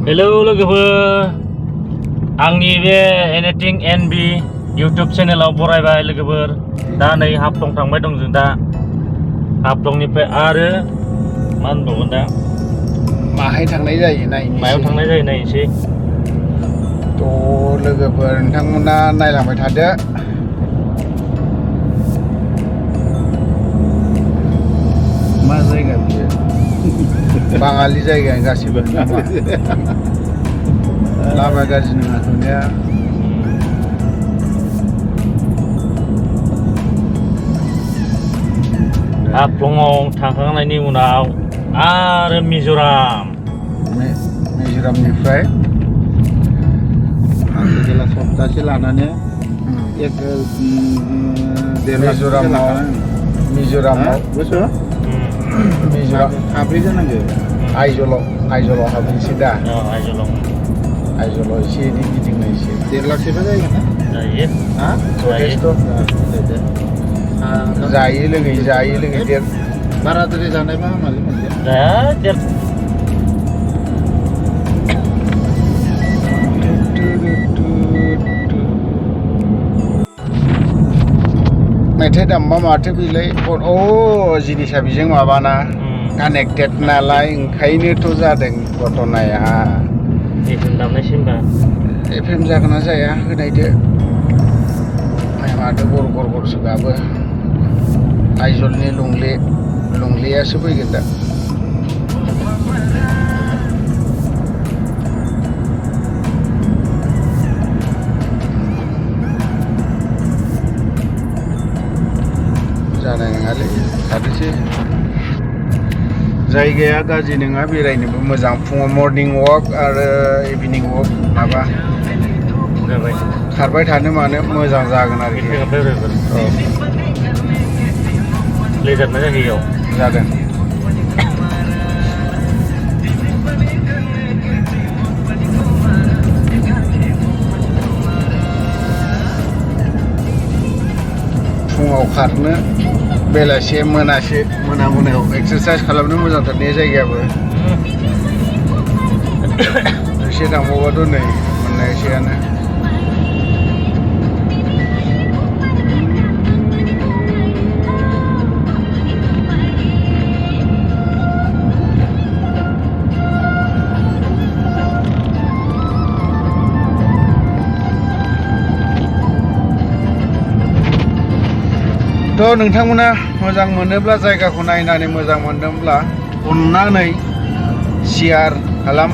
Hello लोगोफोर, आंनि बे एनिथिं एनबि इउटुब चेनेलाव बरायबाय लोगोफोर। दा नै हाफ्लं थांबाय दं जों दा। हाफ्लंनिफ्राय आरो मा होनबावगोन दा माहाय थांनाय जायो नायनोसै। मायाव थांनाय जायो नायनोसै। थ' लोगोफोर नोंथांमोना नायलांबाय थादो। मा जायगा बियो? बाङालि जायगा गासिबो लामा गाज्रि नङा नुनाया। हाफ्लंआव थांखांनायनि उनाव आरो मिज'राम। मिज'रामनिफ्राय जेला सप्तासे लानानै मिज'रामाव गोसो मिज'राम हाब्रै जानांगो। आइजलाव हाबनोसै दा। आइजलाव एसे एनै गिदिंनायसै। 1.5 लाखसोबा जायो ना? जायो। हा? जथेस्थ' जायो लोङै देर बाराद्राय जानायबा हामालै मोनसे। जाया मेथाइ दामबा माथो बेलाय जिनिसा बेजों माबाना कानेक्टेड नालाय ओंखायनोथ' जादों घटनाया। एफएम दामनायसै होनबा। एफएम जागोन ना जाया होनायदो। माथो गरसो गाबो। आइजलनि लंलेयासो फैगोन दा। जानाय नङालै थाथोंसै। जायगाया गाज्रि नङा, बेरायनोबो मोजां। फुङाव मर्निं वाक आरो इभिनिं वाक माबा खारबाय थानो मानो मोजां जागोन आरोखि। लेजारना जायगायाव जादों। फुङाव खारनो, बेलासे मोनायाव एक्सारसाइज खालामनो मोजांथार ने जायगायाबो। एसे थांबावबाथ' नै मोननायसैयानो। थ' नोंथांमोना मोजां मोनोब्ला, जायगाखौ नायनानै मोजां मोनदोंब्ला अननानै शेयार खालाम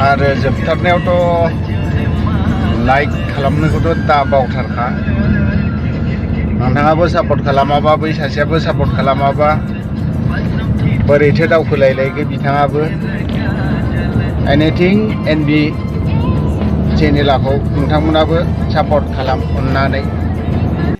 आरो जोबथारनायावथ' लाइक खालामनोखौथ' दा बावथारखा। नोंथाङाबो सापर्ट खालामाबा, बै सासेयाबो सापर्ट खालामाबा बोरैथो दावखोलायलायगोन बिथाङाबो। एनिथिं एनबि चेनेलखौ नोंथांमोनाबो सापर्ट खालाम अननानै।